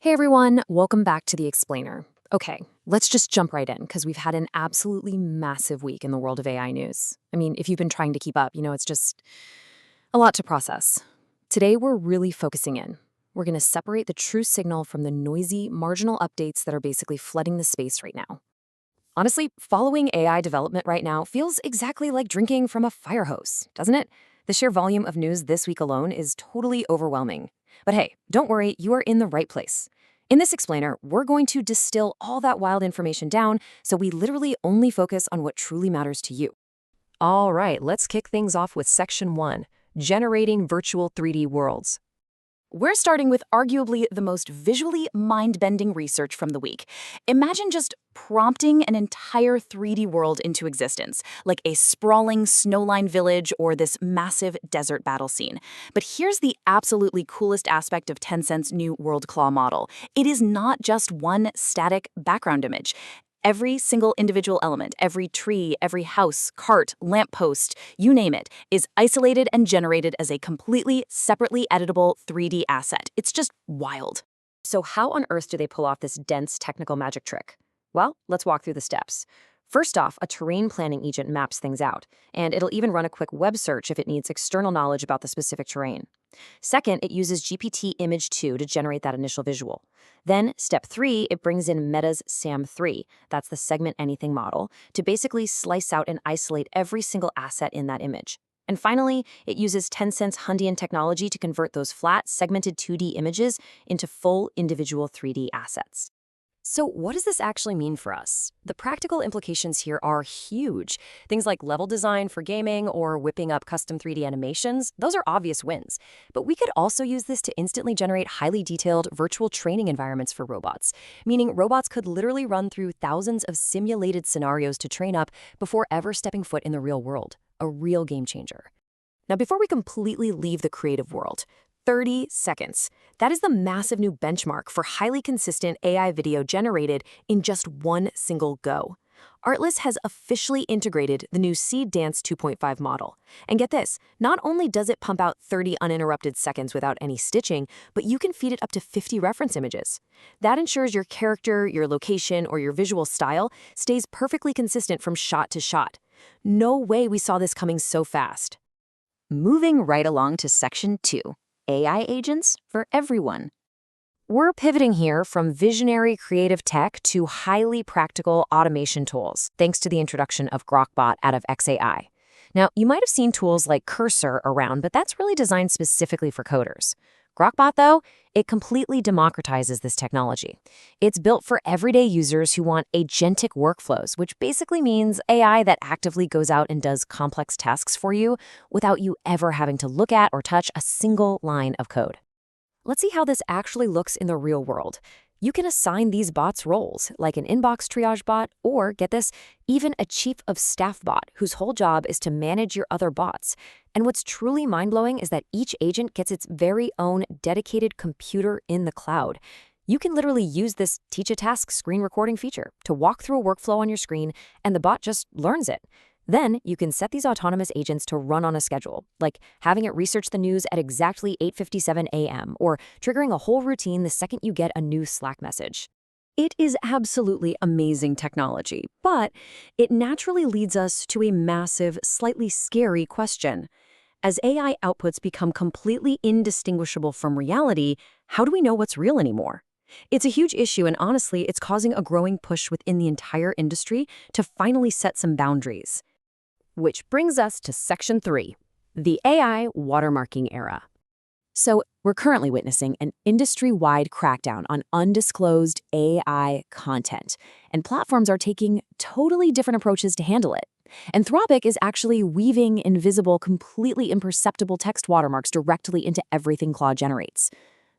Hey everyone, welcome back to The Explainer. Okay, let's just jump right in because we've had an absolutely massive week in the world of AI news. I mean, if you've been trying to keep up, it's just a lot to process. Today, we're really focusing in. We're going to separate the true signal from the noisy, marginal updates that are basically flooding the space right now. Honestly, following AI development right now feels exactly like drinking from a fire hose, doesn't it? The sheer volume of news this week alone is totally overwhelming. But hey, don't worry, you are in the right place. In this explainer, we're going to distill all that wild information down so we literally only focus on what truly matters to you. All right, let's kick things off with Section 1, Generating Virtual 3D Worlds. We're starting with arguably the most visually mind-bending research from the week. Imagine just prompting an entire 3D world into existence, like a sprawling snowline village or this massive desert battle scene. But here's the absolutely coolest aspect of Tencent's new World Claw model. It is not just one static background image. Every single individual element, every tree, every house, cart, lamppost, you name it, is isolated and generated as a completely separately editable 3D asset. It's just wild. So how on earth do they pull off this dense technical magic trick? Well, let's walk through the steps. First off, a terrain planning agent maps things out, and it'll even run a quick web search if it needs external knowledge about the specific terrain. Second, it uses GPT Image 2 to generate that initial visual. Then, step 3, it brings in Meta's SAM3, that's the Segment Anything model, to basically slice out and isolate every single asset in that image. And finally, it uses Tencent's Hundian technology to convert those flat, segmented 2D images into full individual 3D assets. So what does this actually mean for us? The practical implications here are huge. Things like level design for gaming or whipping up custom 3D animations, those are obvious wins. But we could also use this to instantly generate highly detailed virtual training environments for robots, meaning robots could literally run through thousands of simulated scenarios to train up before ever stepping foot in the real world. A real game changer. Now, before we completely leave the creative world, 30 seconds. That is the massive new benchmark for highly consistent AI video generated in just one single go. Artlist has officially integrated the new Seed Dance 2.5 model. And get this, not only does it pump out 30 uninterrupted seconds without any stitching, but you can feed it up to 50 reference images. That ensures your character, your location, or your visual style stays perfectly consistent from shot to shot. No way we saw this coming so fast. Moving right along to Section 2. AI agents for everyone. We're pivoting here from visionary creative tech to highly practical automation tools, thanks to the introduction of Grokbot out of XAI. Now, you might have seen tools like Cursor around, but that's really designed specifically for coders. Grokbot, though, it completely democratizes this technology. It's built for everyday users who want agentic workflows, which basically means AI that actively goes out and does complex tasks for you without you ever having to look at or touch a single line of code. Let's see how this actually looks in the real world. You can assign these bots roles, like an inbox triage bot, or, get this, even a chief of staff bot whose whole job is to manage your other bots. And what's truly mind-blowing is that each agent gets its very own dedicated computer in the cloud. You can literally use this Teach a Task screen recording feature to walk through a workflow on your screen, and the bot just learns it. Then you can set these autonomous agents to run on a schedule, like having it research the news at exactly 8:57 a.m. or triggering a whole routine the second you get a new Slack message. It is absolutely amazing technology, but it naturally leads us to a massive, slightly scary question. As AI outputs become completely indistinguishable from reality, how do we know what's real anymore? It's a huge issue, and honestly, it's causing a growing push within the entire industry to finally set some boundaries. Which brings us to Section 3, the AI watermarking era. So, we're currently witnessing an industry-wide crackdown on undisclosed AI content, and platforms are taking totally different approaches to handle it. Anthropic is actually weaving invisible, completely imperceptible text watermarks directly into everything Claude generates.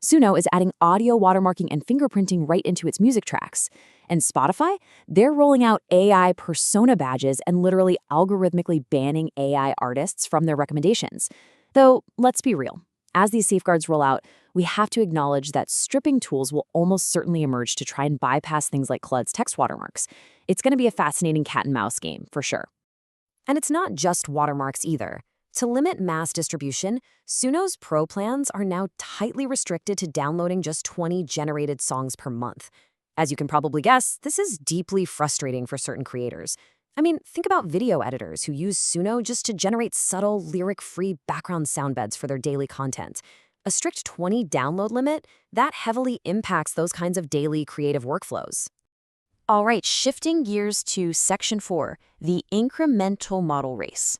Suno is adding audio watermarking and fingerprinting right into its music tracks. And Spotify, they're rolling out AI persona badges and literally algorithmically banning AI artists from their recommendations. Though, let's be real. As these safeguards roll out, we have to acknowledge that stripping tools will almost certainly emerge to try and bypass things like Claude's text watermarks. It's going to be a fascinating cat and mouse game, for sure. And it's not just watermarks either. To limit mass distribution, Suno's Pro plans are now tightly restricted to downloading just 20 generated songs per month. As you can probably guess, this is deeply frustrating for certain creators. I mean, think about video editors who use Suno just to generate subtle, lyric-free background sound beds for their daily content. A strict 20 download limit, that heavily impacts those kinds of daily creative workflows. All right, shifting gears to Section 4, the incremental model race.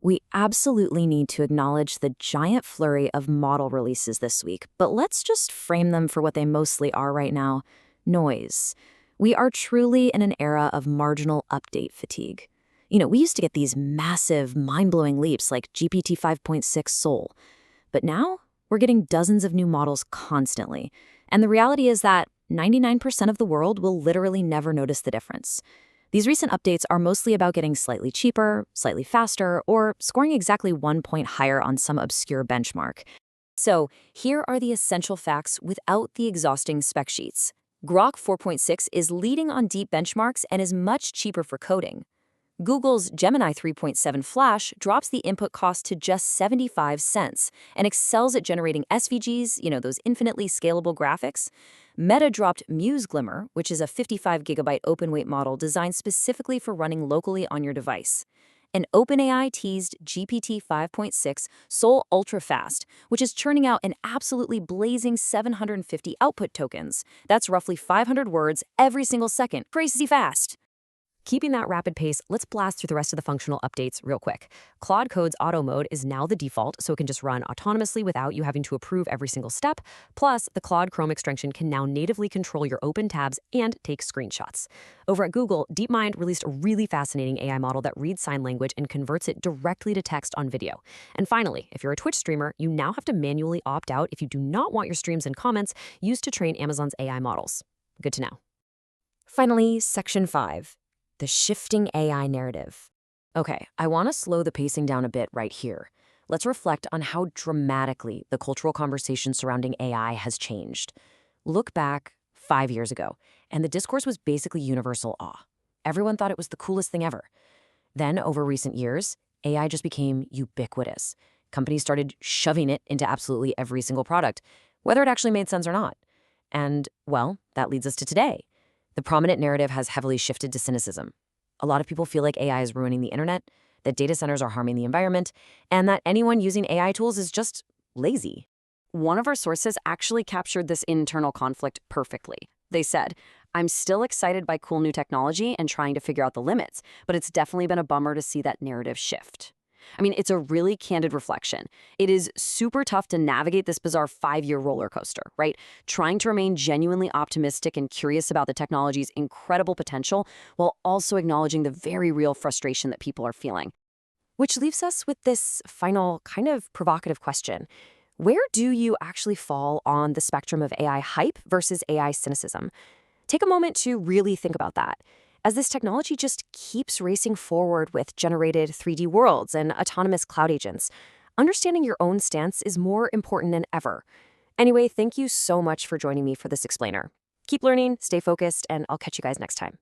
We absolutely need to acknowledge the giant flurry of model releases this week, but let's just frame them for what they mostly are right now: noise. We are truly in an era of marginal update fatigue. We used to get these massive, mind-blowing leaps like GPT 5.6 Soul, but now we're getting dozens of new models constantly, and the reality is that 99% of the world will literally never notice the difference. These recent updates are mostly about getting slightly cheaper, slightly faster, or scoring exactly 1 point higher on some obscure benchmark. So, here are the essential facts without the exhausting spec sheets. Grok 4.6 is leading on deep benchmarks and is much cheaper for coding. Google's Gemini 3.7 Flash drops the input cost to just 75 cents and excels at generating SVGs, those infinitely scalable graphics. Meta dropped Muse Glimmer, which is a 55GB open-weight model designed specifically for running locally on your device. And OpenAI teased GPT 5.6 Soul Ultra Fast, which is churning out an absolutely blazing 750 output tokens. That's roughly 500 words every single second. Crazy fast! Keeping that rapid pace, let's blast through the rest of the functional updates real quick. Claude Code's auto mode is now the default, so it can just run autonomously without you having to approve every single step. Plus, the Claude Chrome extension can now natively control your open tabs and take screenshots. Over at Google, DeepMind released a really fascinating AI model that reads sign language and converts it directly to text on video. And finally, if you're a Twitch streamer, you now have to manually opt out if you do not want your streams and comments used to train Amazon's AI models. Good to know. Finally, Section 5. The shifting AI narrative. Okay, I want to slow the pacing down a bit right here. Let's reflect on how dramatically the cultural conversation surrounding AI has changed. Look back 5 years ago, and the discourse was basically universal awe. Everyone thought it was the coolest thing ever. Then, over recent years, AI just became ubiquitous. Companies started shoving it into absolutely every single product, whether it actually made sense or not. And, well, that leads us to today. The prominent narrative has heavily shifted to cynicism. A lot of people feel like AI is ruining the internet, that data centers are harming the environment, and that anyone using AI tools is just lazy. One of our sources actually captured this internal conflict perfectly. They said, "I'm still excited by cool new technology and trying to figure out the limits, but it's definitely been a bummer to see that narrative shift." I mean, it's a really candid reflection. It is super tough to navigate this bizarre 5-year roller coaster, right? Trying to remain genuinely optimistic and curious about the technology's incredible potential while also acknowledging the very real frustration that people are feeling. Which leaves us with this final kind of provocative question. Where do you actually fall on the spectrum of AI hype versus AI cynicism? Take a moment to really think about that. As this technology just keeps racing forward with generated 3D worlds and autonomous cloud agents, understanding your own stance is more important than ever. Anyway, thank you so much for joining me for this explainer. Keep learning, stay focused, and I'll catch you guys next time.